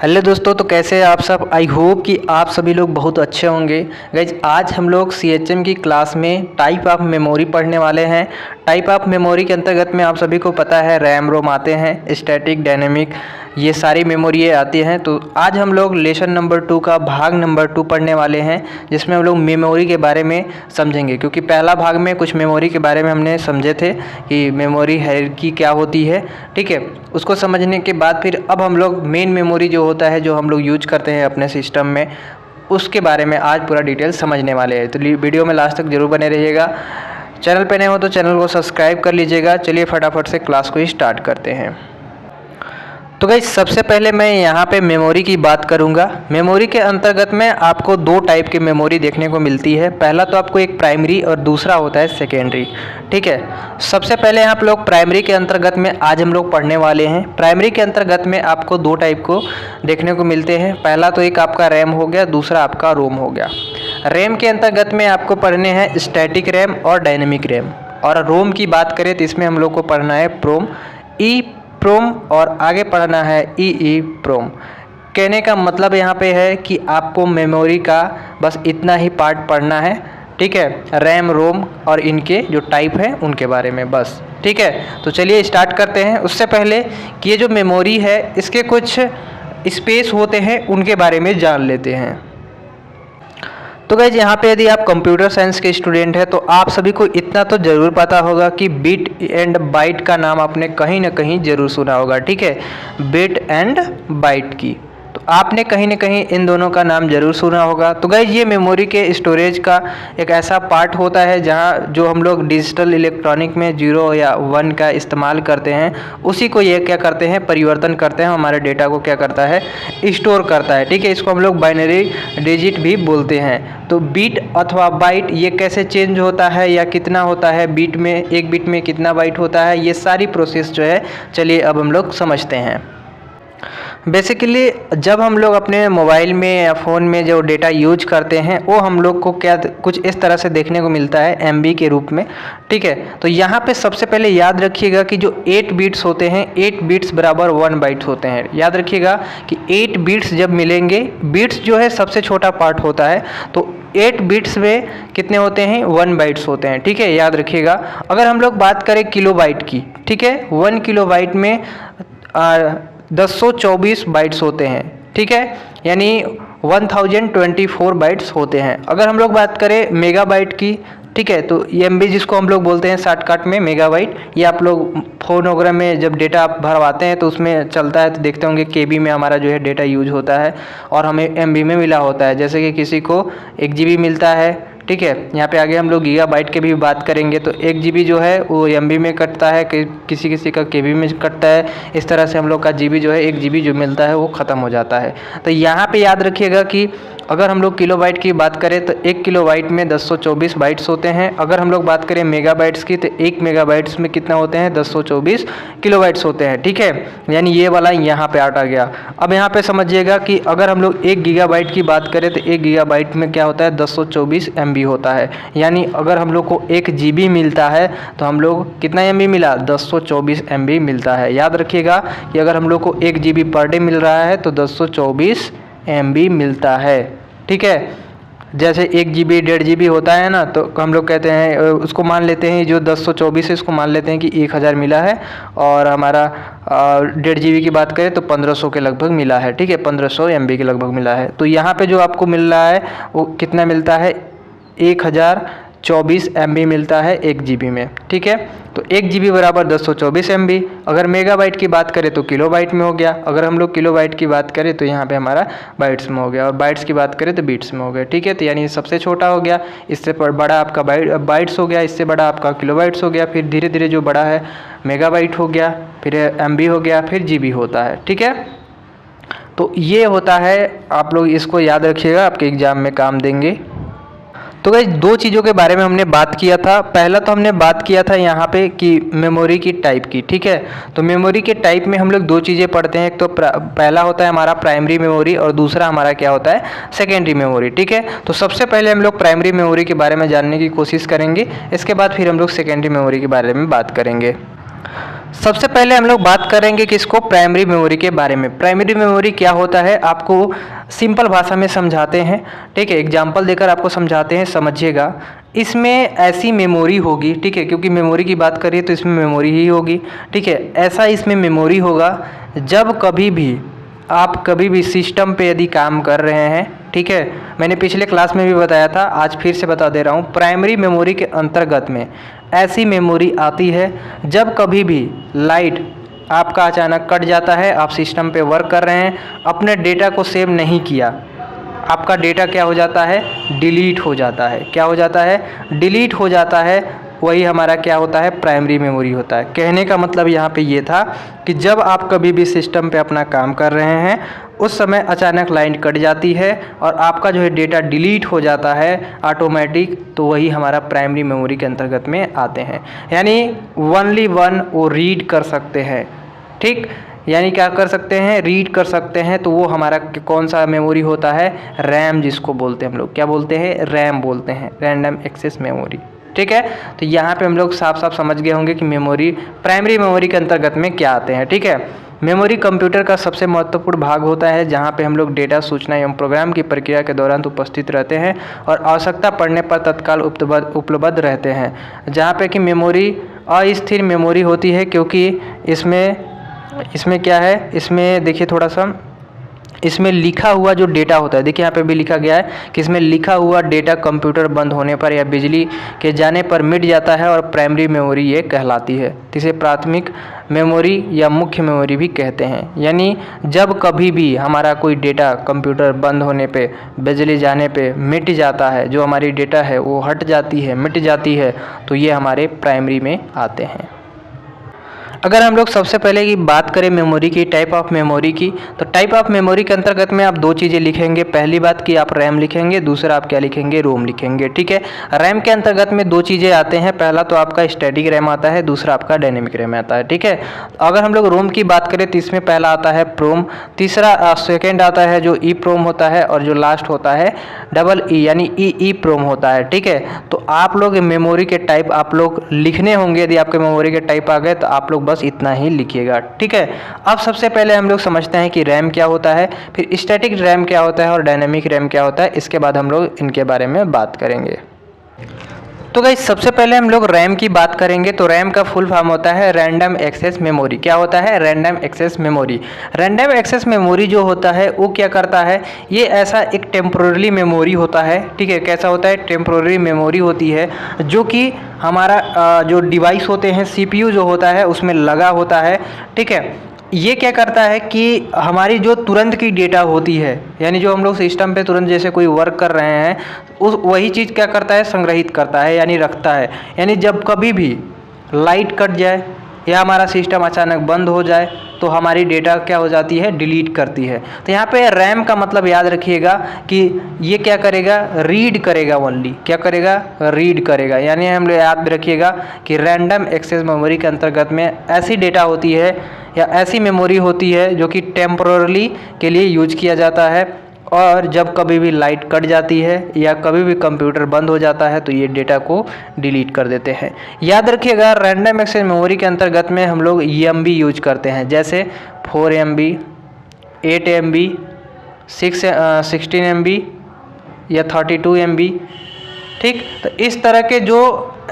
Hello दोस्तों, तो कैसे हैं आप सब। आई होप कि आप सभी लोग बहुत अच्छे होंगे। गाइज आज हम लोग CHM की क्लास में टाइप ऑफ मेमोरी पढ़ने वाले हैं। टाइप ऑफ मेमोरी के अंतर्गत में आप सभी को पता है रैम रोम आते हैं, स्टैटिक डायनेमिक, ये सारी मेमोरी आती हैं। तो आज हम लोग लेसन नंबर 2 का भाग नंबर 2 पढ़ने वाले हैं, जिसमें हम लोग मेमोरी के बारे में समझेंगे। क्योंकि पहला भाग में कुछ मेमोरी के बारे में हमने समझे थे कि मेमोरी हायरार्की क्या होती है, ठीक है। उसको समझने के बाद फिर अब हम लोग मेन मेमोरी जो होता है, जो हम लोग यूज करते हैं अपने सिस्टम में, उसके बारे में आज पूरा डिटेल समझने वाले हैं। तो वीडियो में लास्ट तक जरूर बने रहिएगा। चैनल पे नए हो तो चैनल को सब्सक्राइब कर लीजिएगा। चलिए फटाफट से क्लास को स्टार्ट करते हैं। तो गाइस सबसे पहले मैं यहाँ पे मेमोरी की बात करूँगा। मेमोरी के अंतर्गत में आपको दो टाइप की मेमोरी देखने को मिलती है। पहला तो आपको एक प्राइमरी और दूसरा होता है सेकेंडरी, ठीक है। सबसे पहले आप लोग प्राइमरी के अंतर्गत में आज हम लोग पढ़ने वाले हैं। प्राइमरी के अंतर्गत में आपको दो टाइप को देखने को मिलते हैं। पहला तो एक आपका रैम हो गया, दूसरा आपका रोम हो गया। रैम के अंतर्गत में आपको पढ़ने हैं स्टैटिक रैम और डायनेमिक रैम। और रोम की बात करें तो इसमें हम लोग को पढ़ना है प्रोम, प्रोम और आगे पढ़ना है प्रोम। कहने का मतलब यहाँ पे है कि आपको मेमोरी का बस इतना ही पार्ट पढ़ना है, ठीक है। रैम रोम और इनके जो टाइप हैं उनके बारे में बस, ठीक है। तो चलिए स्टार्ट करते हैं। उससे पहले कि ये जो मेमोरी है इसके कुछ स्पेस होते हैं, उनके बारे में जान लेते हैं। तो गाइज यहाँ पे यदि आप कंप्यूटर साइंस के स्टूडेंट हैं तो आप सभी को इतना तो ज़रूर पता होगा कि बिट एंड बाइट का नाम आपने कहीं ना कहीं ज़रूर सुना होगा, ठीक है। बिट एंड बाइट की तो आपने कहीं ना कहीं इन दोनों का नाम ज़रूर सुना होगा। तो गाइज ये मेमोरी के स्टोरेज का एक ऐसा पार्ट होता है जहाँ जो हम लोग डिजिटल इलेक्ट्रॉनिक में 0 या 1 का इस्तेमाल करते हैं, उसी को ये क्या करते हैं, परिवर्तन करते हैं, हमारे डेटा को क्या करता है, स्टोर करता है, ठीक है। इसको हम लोग बाइनरी डिजिट भी बोलते हैं। तो बीट अथवा बाइट ये कैसे चेंज होता है या कितना होता है बीट में, एक बीट में कितना बाइट होता है, ये सारी प्रोसेस जो है चलिए अब हम लोग समझते हैं। बेसिकली जब हम लोग अपने मोबाइल में या फ़ोन में जो डेटा यूज करते हैं वो हम लोग को क्या कुछ इस तरह से देखने को मिलता है MB के रूप में, ठीक है। तो यहाँ पे सबसे पहले याद रखिएगा कि जो 8 बिट्स होते हैं, 8 बिट्स बराबर 1 बाइट होते हैं। याद रखिएगा कि 8 बिट्स जब मिलेंगे, बिट्स जो है सबसे छोटा पार्ट होता है, तो 8 बिट्स में कितने होते हैं, 1 बाइट्स होते हैं, ठीक है। याद रखिएगा। अगर हम लोग बात करें किलोबाइट की, ठीक है, 1 किलोबाइट में 1024 बाइट्स होते हैं, ठीक है, यानी 1024 बाइट्स होते हैं। अगर हम लोग बात करें मेगाबाइट की, ठीक है, तो MB जिसको हम लोग बोलते हैं शॉर्टकट में मेगाबाइट, ये आप लोग फ़ोन वगैरह में जब डेटा आप भरवाते हैं तो उसमें चलता है, तो देखते होंगे KB में हमारा जो है डेटा यूज होता है और हमें MB में मिला होता है। जैसे कि किसी को 1 GB मिलता है, ठीक है। यहाँ पे आगे हम लोग गीगाबाइट के भी बात करेंगे, तो 1 GB जो है वो MB में कटता है, किसी किसी का KB में कटता है। इस तरह से हम लोग का GB जो है 1 GB जो मिलता है वो ख़त्म हो जाता है। तो यहाँ पे याद रखिएगा कि अगर हम लोग किलोबाइट की बात करें तो 1 किलोबाइट में 1024 बाइट्स होते हैं। अगर हम लोग बात करें मेगाबाइट्स की तो 1 मेगाबाइट्स में कितना होते हैं, 1024 किलोबाइट्स होते हैं, ठीक है। यानी ये वाला यहाँ पे आ गया। अब यहाँ पे समझिएगा कि अगर हम लोग 1 गीगाबाइट की बात करें तो 1 गीगाबाइट में क्या होता है, 1024 MB होता है। यानी अगर हम लोग को 1 GB मिलता है तो हम लोग कितना MB मिला, 1024 MB मिलता है। याद रखिएगा कि अगर हम लोग को 1 GB पर डे मिल रहा है तो 1024 MB मिलता है, ठीक है। जैसे 1 GB 1.5 GB होता है ना, तो हम लोग कहते हैं उसको मान लेते हैं, जो 1024 है उसको मान लेते हैं कि 1000 मिला है, और हमारा 1.5 GB की बात करें तो 1500 के लगभग मिला है, ठीक है, 1500 MB के लगभग मिला है। तो यहाँ पे जो आपको मिल रहा है वो कितना मिलता है, 1024 MB मिलता है 1 GB में, ठीक है। तो 1 GB बराबर 1024 MB। अगर मेगाबाइट की बात करें तो किलोबाइट में हो गया। अगर हम लोग किलोबाइट की बात करें तो यहाँ पे हमारा बाइट्स में हो गया, और बाइट्स की बात करें तो बीट्स में हो गया, ठीक है। तो यानी सबसे छोटा हो गया, इससे बड़ा आपका बाइट्स हो गया, इससे बड़ा आपका किलोबाइट्स हो गया, फिर धीरे धीरे जो बड़ा है मेगाबाइट हो गया, फिर MB हो गया, फिर GB होता है, ठीक है। तो ये होता है, आप लोग इसको याद रखिएगा, आपके एग्ज़ाम में काम देंगे। तो गाइस दो चीज़ों के बारे में हमने बात किया था। पहला तो हमने बात किया था यहाँ पे कि मेमोरी की टाइप की, ठीक है। तो मेमोरी के टाइप में हम लोग दो चीज़ें पढ़ते हैं। एक तो पहला होता है हमारा प्राइमरी मेमोरी और दूसरा हमारा क्या होता है, सेकेंडरी मेमोरी, ठीक है। तो सबसे पहले हम लोग प्राइमरी मेमोरी के बारे में जानने की कोशिश करेंगे, इसके बाद फिर हम लोग सेकेंडरी मेमोरी के बारे में बात करेंगे। सबसे पहले हम लोग बात करेंगे किसको, प्राइमरी मेमोरी के बारे में। प्राइमरी मेमोरी क्या होता है आपको सिंपल भाषा में समझाते हैं, ठीक है, एग्जांपल देकर आपको समझाते हैं, समझिएगा। इसमें ऐसी मेमोरी होगी, ठीक है, क्योंकि मेमोरी की बात करिए तो इसमें मेमोरी ही होगी, ठीक है। ऐसा इसमें मेमोरी होगा जब कभी भी आप कभी भी सिस्टम पे यदि काम कर रहे हैं, ठीक है, मैंने पिछले क्लास में भी बताया था, आज फिर से बता दे रहा हूँ। प्राइमरी मेमोरी के अंतर्गत में ऐसी मेमोरी आती है जब कभी भी लाइट आपका अचानक कट जाता है, आप सिस्टम पे वर्क कर रहे हैं, अपने डेटा को सेव नहीं किया, आपका डेटा क्या हो जाता है, डिलीट हो जाता है। क्या हो जाता है, डिलीट हो जाता है। वही हमारा क्या होता है, प्राइमरी मेमोरी होता है। कहने का मतलब यहाँ पे ये था कि जब आप कभी भी सिस्टम पे अपना काम कर रहे हैं, उस समय अचानक लाइन कट जाती है और आपका जो है डेटा डिलीट हो जाता है ऑटोमेटिक, तो वही हमारा प्राइमरी मेमोरी के अंतर्गत में आते हैं। यानी ओनली वन वो रीड कर सकते हैं, ठीक, यानी क्या कर सकते हैं, रीड कर सकते हैं। तो वो हमारा कौन सा मेमोरी होता है, रैम, जिसको बोलते हैं हम लोग, क्या बोलते हैं, रैम बोलते हैं, रैंडम एक्सेस मेमोरी, ठीक है। तो यहाँ पे हम लोग साफ साफ समझ गए होंगे कि मेमोरी प्राइमरी मेमोरी के अंतर्गत में क्या आते हैं, ठीक है। मेमोरी कंप्यूटर का सबसे महत्वपूर्ण भाग होता है जहाँ पे हम लोग डेटा, सूचना एवं प्रोग्राम की प्रक्रिया के दौरान उपस्थित रहते हैं और आवश्यकता पड़ने पर तत्काल उपलब्ध रहते हैं। जहाँ पे कि मेमोरी अस्थिर मेमोरी होती है, क्योंकि इसमें क्या है, इसमें देखिए थोड़ा सा, इसमें लिखा हुआ जो डेटा होता है, देखिए यहाँ पे भी लिखा गया है कि इसमें लिखा हुआ डेटा कंप्यूटर बंद होने पर या बिजली के जाने पर मिट जाता है और प्राइमरी मेमोरी ये कहलाती है। तो इसे प्राथमिक मेमोरी या मुख्य मेमोरी भी कहते हैं। यानी जब कभी भी हमारा कोई डेटा कंप्यूटर बंद होने पे, बिजली जाने पे मिट जाता है, जो हमारी डेटा है वो हट जाती है, मिट जाती है, तो ये हमारे प्राइमरी में आते हैं। अगर हम लोग सबसे पहले की बात करें मेमोरी की, टाइप ऑफ मेमोरी की, तो टाइप ऑफ मेमोरी के अंतर्गत में आप दो चीज़ें लिखेंगे। पहली बात कि आप रैम लिखेंगे, दूसरा आप क्या लिखेंगे, रोम लिखेंगे, ठीक है। रैम के अंतर्गत में दो चीज़ें आते हैं, पहला तो आपका स्टैटिक रैम आता है, दूसरा आपका डायनेमिक रैम आता है, ठीक है। अगर हम लोग रोम की बात करें तो इसमें पहला आता है प्रोम, तीसरा सेकेंड आता है जो ई प्रोम होता है, और जो लास्ट होता है डबल ई यानी ई प्रोम होता है, ठीक है। तो आप लोग मेमोरी के टाइप आप लोग लिखने होंगे, यदि आपके मेमोरी के टाइप आ गए तो आप लोग बस इतना ही लिखिएगा, ठीक है। अब सबसे पहले हम लोग समझते हैं कि रैम क्या होता है, फिर स्टैटिक रैम क्या होता है और डायनेमिक रैम क्या होता है, इसके बाद हम लोग इनके बारे में बात करेंगे। तो गाइस सबसे पहले हम लोग रैम की बात करेंगे। तो रैम का फुल फॉर्म होता है रैंडम एक्सेस मेमोरी। क्या होता है, random access memory. Random access memory जो होता है वो क्या करता है, ये ऐसा एक टेम्पोररी मेमोरी होता है, ठीक है। कैसा होता है, टेम्पोररी मेमोरी होती है, जो कि हमारा जो डिवाइस होते हैं, सीपीयू जो होता है उसमें लगा होता है, ठीक है। ये क्या करता है कि हमारी जो तुरंत की डेटा होती है, यानी जो हम लोग सिस्टम पे तुरंत जैसे कोई वर्क कर रहे हैं, उस वही चीज़ क्या करता है, संग्रहित करता है, यानी रखता है। यानी जब कभी भी लाइट कट जाए या हमारा सिस्टम अचानक बंद हो जाए तो हमारी डेटा क्या हो जाती है, डिलीट करती है। तो यहाँ पे रैम का मतलब याद रखिएगा कि ये क्या करेगा, रीड करेगा, ओनली क्या करेगा, रीड करेगा। यानी हम लोग याद रखिएगा कि रैंडम एक्सेस मेमोरी के अंतर्गत में ऐसी डेटा होती है या ऐसी मेमोरी होती है जो कि टेम्पोरली के लिए यूज किया जाता है, और जब कभी भी लाइट कट जाती है या कभी भी कंप्यूटर बंद हो जाता है तो ये डेटा को डिलीट कर देते हैं। याद रखिएगा रैंडम एक्सेस मेमोरी के अंतर्गत में हम लोग EMB यूज करते हैं, जैसे 4 MB, 8 MB, 16 MB या 32 MB, ठीक। तो इस तरह के जो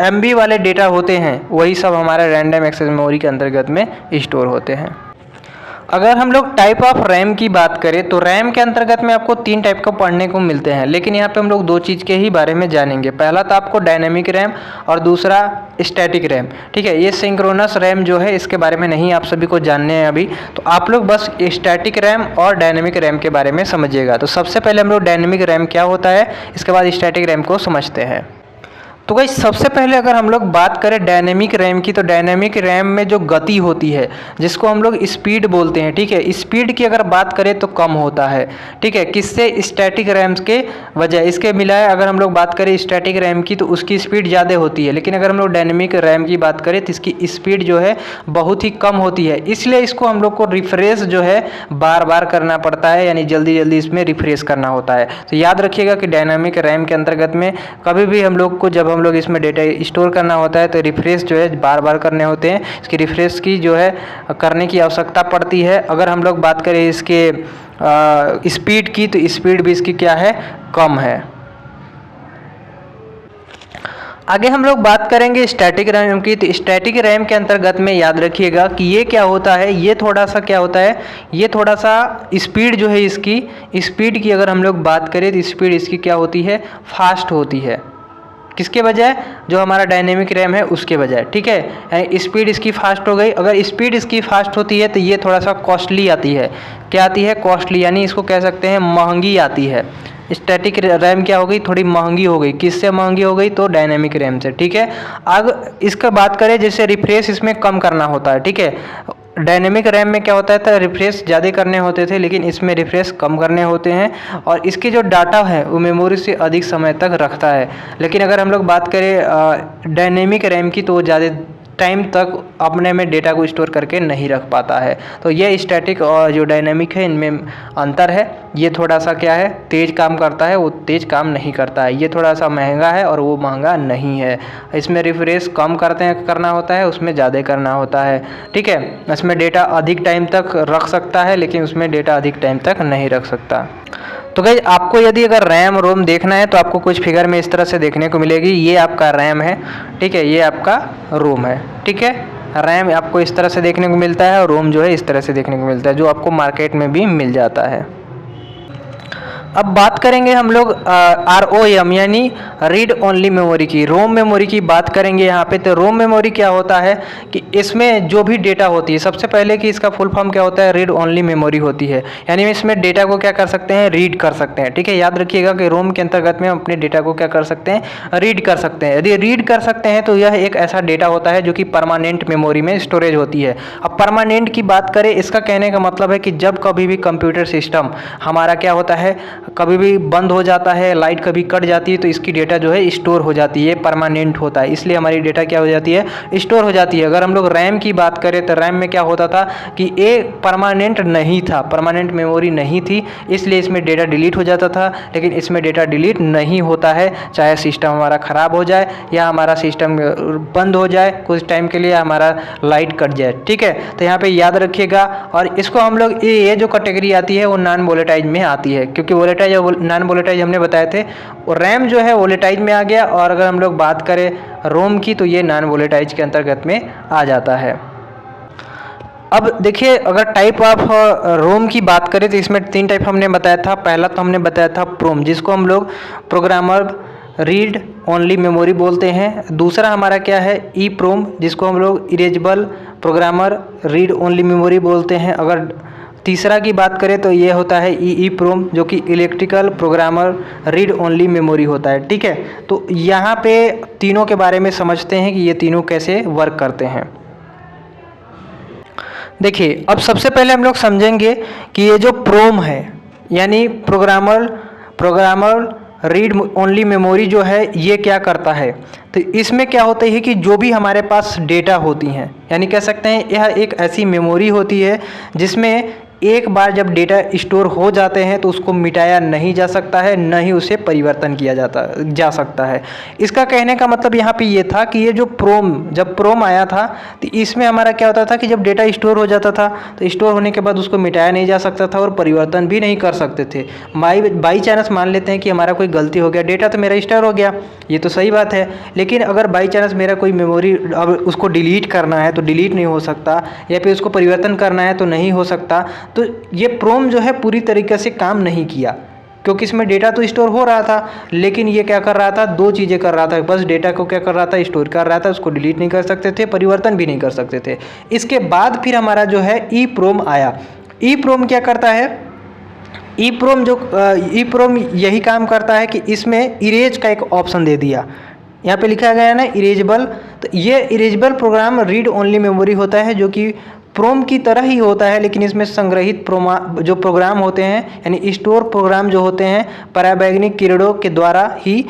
MB वाले डेटा होते हैं वही सब हमारे रैंडम एक्सेस मेमोरी के अंतर्गत में स्टोर होते हैं। अगर हम लोग टाइप ऑफ रैम की बात करें तो रैम के अंतर्गत में आपको 3 टाइप का पढ़ने को मिलते हैं, लेकिन यहाँ पे हम लोग 2 चीज़ के ही बारे में जानेंगे। पहला तो आपको डायनेमिक रैम और दूसरा स्टैटिक रैम, ठीक है। ये सिंक्रोनस रैम जो है इसके बारे में नहीं आप सभी को जानने हैं अभी, तो आप लोग बस स्टैटिक रैम और डायनेमिक रैम के बारे में समझिएगा। तो सबसे पहले हम लोग डायनेमिक रैम क्या होता है, इसके बाद स्टैटिक रैम को समझते हैं। तो गाइस सबसे पहले अगर हम लोग बात करें डायनेमिक रैम की, तो डायनेमिक रैम में जो गति होती है जिसको हम लोग स्पीड बोलते हैं, ठीक है। स्पीड की अगर बात करें तो कम होता है, ठीक है। किससे, स्टैटिक रैम के वजह इसके मिलाए अगर हम लोग बात करें स्टैटिक रैम की तो उसकी स्पीड ज़्यादा होती है, लेकिन अगर हम लोग डायनेमिक रैम की बात करें तो इसकी स्पीड जो है बहुत ही कम होती है। इसलिए इसको हम लोग को रिफ्रेश जो है बार बार करना पड़ता है, यानी जल्दी जल्दी इसमें रिफ्रेश करना होता है। तो याद रखिएगा कि डायनेमिक रैम के अंतर्गत में कभी भी हम लोग को जब हम हम लोग इसमें डेटा स्टोर करना होता है तो रिफ़्रेश जो है बार बार करने होते हैं। इसकी रिफ़्रेश की जो है करने की आवश्यकता पड़ती है। अगर हम लोग बात करें इसके स्पीड की, तो स्पीड भी इसकी क्या है, कम है। आगे हम लोग बात करेंगे स्टैटिक रैम की। तो स्टैटिक रैम के अंतर्गत में याद रखिएगा कि ये क्या होता है, ये थोड़ा सा क्या होता है, ये थोड़ा सा स्पीड जो है इसकी स्पीड की अगर हम लोग बात करें तो स्पीड इसकी क्या होती है, फास्ट होती है। किसके बजाय, जो हमारा डायनेमिक रैम है उसके बजाय, ठीक है। स्पीड इसकी फास्ट हो गई। अगर स्पीड इसकी फास्ट होती है तो ये थोड़ा सा कॉस्टली आती है। क्या आती है, कॉस्टली, यानी इसको कह सकते हैं महंगी आती है। स्टैटिक रैम क्या हो गई, थोड़ी महंगी हो गई। किससे महंगी हो गई, तो डायनेमिक रैम से, ठीक है। अब इसका बात करें जैसे रिफ्रेश इसमें कम करना होता है, ठीक है। डायनेमिक रैम में क्या होता है था, रिफ्रेश ज़्यादा करने होते थे, लेकिन इसमें रिफ्रेश कम करने होते हैं और इसके जो डाटा है वो मेमोरी से अधिक समय तक रखता है। लेकिन अगर हम लोग बात करें डायनेमिक रैम की, तो वो ज़्यादा टाइम तक अपने में डेटा को स्टोर करके नहीं रख पाता है। तो ये स्टैटिक और जो डायनेमिक है इनमें अंतर है। ये थोड़ा सा क्या है, तेज़ काम करता है, वो तेज़ काम नहीं करता है। ये थोड़ा सा महंगा है और वो महंगा नहीं है। इसमें रिफ्रेश कम करना होता है, उसमें ज़्यादा करना होता है, ठीक है। इसमें डेटा अधिक टाइम तक रख सकता है, लेकिन उसमें डेटा अधिक टाइम तक नहीं रख सकता। तो गाइस आपको यदि अगर रैम रोम देखना है तो आपको कुछ फिगर में इस तरह से देखने को मिलेगी। ये आपका रैम है, ठीक है, ये आपका रोम है, ठीक है। रैम आपको इस तरह से देखने को मिलता है और रोम जो है इस तरह से देखने को मिलता है, जो आपको मार्केट में भी मिल जाता है। अब बात करेंगे हम लोग ROM यानी रीड ओनली मेमोरी की, रोम मेमोरी की बात करेंगे यहाँ पे। तो रोम मेमोरी क्या होता है कि इसमें जो भी डेटा होती है, सबसे पहले कि इसका फुल फॉर्म क्या होता है, रीड ओनली मेमोरी होती है। यानी इसमें डेटा को क्या कर सकते हैं, रीड कर सकते हैं, ठीक है। याद रखिएगा कि रोम के अंतर्गत में हम अपने डेटा को क्या कर सकते हैं, रीड कर सकते हैं। यदि रीड कर सकते हैं तो यह एक ऐसा डेटा होता है जो कि परमानेंट मेमोरी में स्टोरेज होती है। अब परमानेंट की बात करें, इसका कहने का मतलब है कि जब कभी भी कंप्यूटर सिस्टम हमारा क्या होता है, कभी भी बंद हो जाता है, लाइट कभी कट जाती है, तो इसकी डेटा जो है स्टोर हो जाती है, परमानेंट होता है, इसलिए हमारी डेटा क्या हो जाती है, स्टोर हो जाती है। अगर हम लोग रैम की बात करें तो रैम में क्या होता था कि ये परमानेंट नहीं था, परमानेंट मेमोरी नहीं थी, इसलिए इसमें डेटा डिलीट हो जाता था। लेकिन इसमें डेटा डिलीट नहीं होता है, चाहे सिस्टम हमारा ख़राब हो जाए या हमारा सिस्टम बंद हो जाए कुछ टाइम के लिए, हमारा लाइट कट जाए, ठीक है। तो यहाँ पे याद रखिएगा। और इसको हम लोग ये जो कैटेगरी आती है वो नॉन वोलेटाइल में आती है, क्योंकि वोलेटाइल और नॉन वोलेटाइल हमने बताए थे। और रैम जो है वोलेटाइल में आ गया, और अगर हम लोग बात करें रोम की तो ये नॉन वोलेटाइल के अंतर्गत में आ जाता है। अब देखिए, अगर टाइप ऑफ रोम की बात करें तो इसमें 3 टाइप हमने बताया था। पहला तो हमने बताया था प्रोम, जिसको हम लोग प्रोग्रामर रीड ओनली मेमोरी बोलते हैं। दूसरा हमारा क्या है, ई प्रोम, जिसको हम लोग erasable programmer read only memory बोलते हैं। अगर तीसरा की बात करें तो ये होता है ई प्रोम, जो कि electrical programmer read only memory होता है, ठीक है। तो यहाँ पे तीनों के बारे में समझते हैं कि ये तीनों कैसे वर्क करते हैं। देखिए, अब सबसे पहले हम लोग समझेंगे कि ये जो प्रोम है यानी प्रोग्रामर रीड ओनली मेमोरी जो है, ये क्या करता है। तो इसमें क्या होता है कि जो भी हमारे पास डेटा होती हैं, यानी कह सकते हैं यह एक ऐसी मेमोरी होती है जिसमें एक बार जब डेटा स्टोर हो जाते हैं तो उसको मिटाया नहीं जा सकता है, न ही उसे परिवर्तन किया जा सकता है। इसका कहने का मतलब यहाँ पे ये था कि ये जो जब प्रोम आया था तो इसमें हमारा क्या होता था कि जब डेटा स्टोर हो जाता था तो स्टोर होने के बाद उसको मिटाया नहीं जा सकता था और परिवर्तन भी नहीं कर सकते थे। बाई चांस मान लेते हैं कि हमारा कोई गलती हो गया, डेटा तो मेरा स्टोर हो गया, ये तो सही बात है। लेकिन अगर बाई चांस मेरा कोई मेमोरी अब उसको डिलीट करना है तो डिलीट नहीं हो सकता, या फिर उसको परिवर्तन करना है तो नहीं हो सकता। तो ये प्रोम जो है पूरी तरीके से काम नहीं किया, क्योंकि इसमें डेटा तो स्टोर हो रहा था, लेकिन ये क्या कर रहा था, 2 चीज़ें कर रहा था। बस डेटा को क्या कर रहा था, स्टोर कर रहा था, उसको डिलीट नहीं कर सकते थे, परिवर्तन भी नहीं कर सकते थे। इसके बाद फिर हमारा जो है ई प्रोम आया। ई प्रोम क्या करता है, ई प्रोम यही काम करता है कि इसमें इरेज का एक ऑप्शन दे दिया। यहाँ पे लिखा गया है ना इरेजेबल, तो ये erasable program read only memory होता है, जो कि प्रोम की तरह ही होता है, लेकिन इसमें संग्रहित जो प्रोग्राम होते हैं यानी स्टोर प्रोग्राम जो होते हैं पराबैंगनी किरणों के द्वारा ही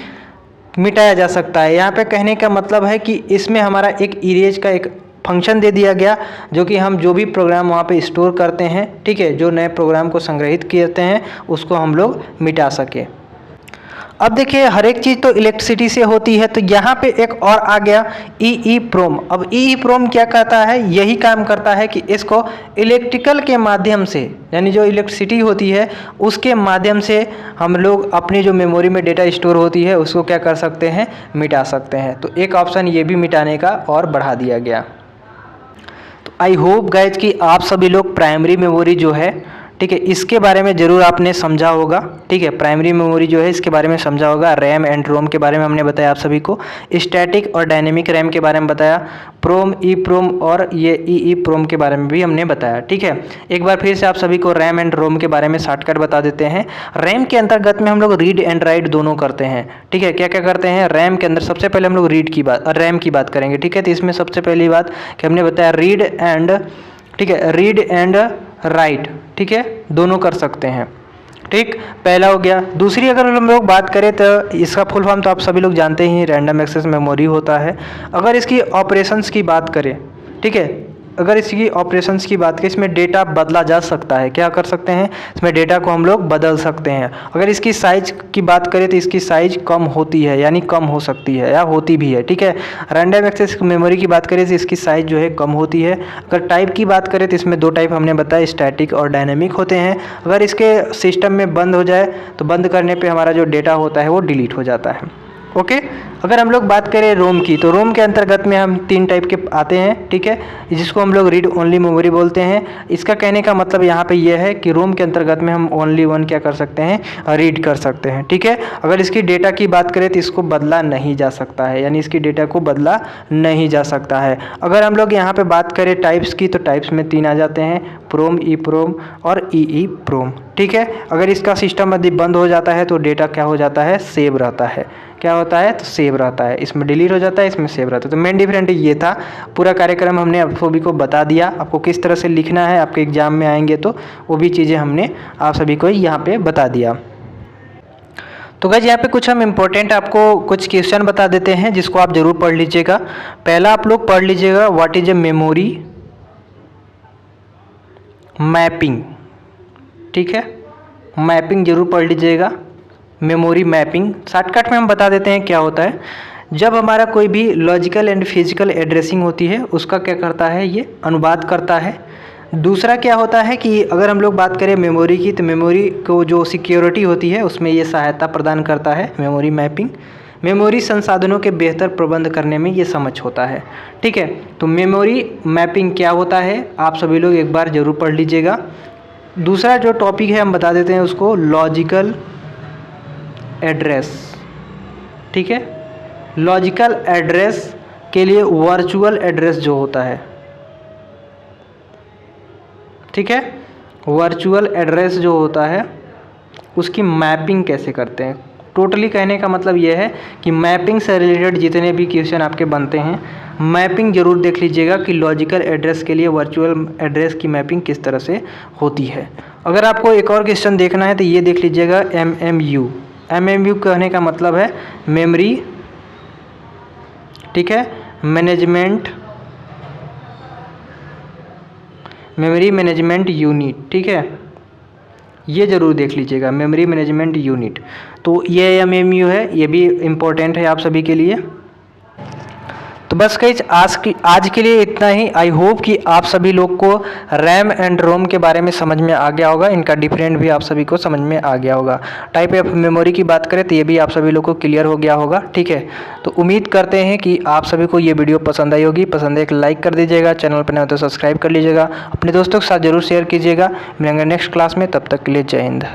मिटाया जा सकता है। यहाँ पे कहने का मतलब है कि इसमें हमारा एक इरेज का एक फंक्शन दे दिया गया, जो कि हम जो भी प्रोग्राम वहाँ पे स्टोर करते हैं, ठीक है, जो नए प्रोग्राम को संग्रहित करते हैं उसको हम लोग मिटा सके। अब देखिए हर एक चीज़ तो इलेक्ट्रिसिटी से होती है, तो यहाँ पे एक और आ गया EEPROM। अब EEPROM क्या करता है, यही काम करता है कि इसको इलेक्ट्रिकल के माध्यम से, यानी जो इलेक्ट्रिसिटी होती है उसके माध्यम से हम लोग अपनी जो मेमोरी में डेटा स्टोर होती है उसको क्या कर सकते हैं, मिटा सकते हैं। तो एक ऑप्शन ये भी मिटाने का और बढ़ा दिया गया। तो आई होप गाइज कि आप सभी लोग प्राइमरी मेमोरी जो है, ठीक है, इसके बारे में ज़रूर आपने समझा होगा। ठीक है, प्राइमरी मेमोरी जो है इसके बारे में समझा होगा। रैम एंड रोम के बारे में हमने बताया आप सभी को, स्टैटिक और डायनेमिक रैम के बारे में बताया, प्रोम, EEPROM और ये EEPROM के बारे में भी हमने बताया। ठीक है, एक बार फिर से आप सभी को रैम एंड रोम के बारे में शॉर्टकट बता देते हैं। रैम के अंतर्गत में हम लोग रीड एंड राइट दोनों करते हैं। ठीक है, क्या क्या करते हैं रैम के अंदर, सबसे पहले हम लोग रीड की बात, रैम की बात करेंगे। ठीक है, तो इसमें सबसे पहली बात कि हमने बताया रीड एंड, ठीक है, रीड एंड राइट, ठीक है, दोनों कर सकते हैं। ठीक, पहला हो गया। दूसरी अगर हम लोग बात करें तो इसका फुल फॉर्म तो आप सभी लोग जानते ही, रैंडम एक्सेस मेमोरी होता है। अगर इसकी ऑपरेशंस की बात करें, ठीक है, अगर इसकी ऑपरेशंस की बात करें, इसमें डेटा बदला जा सकता है। क्या कर सकते हैं, इसमें डेटा को हम लोग बदल सकते हैं। अगर इसकी साइज की बात करें तो इसकी साइज कम होती है, यानी कम हो सकती है या होती भी है। ठीक है, रैंडम एक्सेस मेमोरी की बात करें तो इसकी साइज जो है कम होती है। अगर टाइप की बात करें तो इसमें दो टाइप हमने बताया, स्टैटिक और डायनेमिक होते हैं। अगर इसके सिस्टम में बंद हो जाए तो बंद करने पर हमारा जो डेटा होता है वो डिलीट हो जाता है। ओके, अगर हम लोग बात करें रोम की, तो रोम के अंतर्गत में हम 3 टाइप के आते हैं। ठीक है, जिसको हम लोग रीड ओनली मेमोरी बोलते हैं। इसका कहने का मतलब यहाँ पे ये है कि रोम के अंतर्गत में हम ओनली वन क्या कर सकते हैं, रीड कर सकते हैं। ठीक है, अगर इसकी डेटा की बात करें तो इसको बदला नहीं जा सकता है, यानी इसकी डेटा को बदला नहीं जा सकता है। अगर हम लोग यहाँ पे बात करें टाइप्स की, तो टाइप्स में 3 आ जाते हैं, प्रोम, EEPROM और EEPROM। ठीक है, अगर इसका सिस्टम यदि बंद हो जाता है तो डेटा क्या हो जाता है, सेव रहता है। क्या होता है, तो सेव रहता है। इसमें डिलीट हो जाता है, इसमें सेव रहता है। तो मेन डिफरेंट ये था। पूरा कार्यक्रम हमने आप सभी को बता दिया, आपको किस तरह से लिखना है, आपके एग्जाम में आएंगे तो वो भी चीज़ें हमने आप सभी को यहाँ पे बता दिया। तो गाइस यहाँ पे कुछ हम इम्पोर्टेंट आपको कुछ क्वेश्चन बता देते हैं जिसको आप ज़रूर पढ़ लीजिएगा। पहला आप लोग पढ़ लीजिएगा, what is a memory mapping. ठीक है, मैपिंग जरूर पढ़ लीजिएगा, मेमोरी मैपिंग। शॉर्टकट में हम बता देते हैं क्या होता है। जब हमारा कोई भी लॉजिकल एंड फिजिकल एड्रेसिंग होती है उसका क्या करता है, ये अनुवाद करता है। दूसरा क्या होता है कि अगर हम लोग बात करें मेमोरी की, तो मेमोरी को जो सिक्योरिटी होती है उसमें ये सहायता प्रदान करता है, मेमोरी मैपिंग। मेमोरी संसाधनों के बेहतर प्रबंध करने में ये समझ होता है। ठीक है, तो मेमोरी मैपिंग क्या होता है आप सभी लोग एक बार ज़रूर पढ़ लीजिएगा। दूसरा जो टॉपिक है हम बता देते हैं उसको, लॉजिकल एड्रेस। ठीक है, लॉजिकल एड्रेस के लिए वर्चुअल एड्रेस जो होता है, ठीक है, वर्चुअल एड्रेस जो होता है उसकी मैपिंग कैसे करते हैं। टोटली कहने का मतलब यह है कि मैपिंग से रिलेटेड जितने भी क्वेश्चन आपके बनते हैं, मैपिंग जरूर देख लीजिएगा कि लॉजिकल एड्रेस के लिए वर्चुअल एड्रेस की मैपिंग किस तरह से होती है। अगर आपको एक और क्वेश्चन देखना है तो ये देख लीजिएगा, MMU। MMU कहने का मतलब है मेमोरी, ठीक है, मैनेजमेंट, मेमोरी मैनेजमेंट यूनिट। ठीक है, ये ज़रूर देख लीजिएगा, मेमोरी मैनेजमेंट यूनिट। तो ये MMU है, ये भी इम्पोर्टेंट है आप सभी के लिए। तो बस गाइस आज के लिए इतना ही। आई होप कि आप सभी लोग को रैम एंड रोम के बारे में समझ में आ गया होगा, इनका डिफरेंट भी आप सभी को समझ में आ गया होगा। टाइप ऑफ मेमोरी की बात करें तो ये भी आप सभी लोग को क्लियर हो गया होगा। ठीक है, तो उम्मीद करते हैं कि आप सभी को ये वीडियो पसंद आई होगी। पसंद है एक लाइक कर दीजिएगा, चैनल पर नए हो तो सब्सक्राइब कर लीजिएगा, अपने दोस्तों के साथ जरूर शेयर कीजिएगा। मिलेंगे नेक्स्ट क्लास में, तब तक के लिए जय हिंद।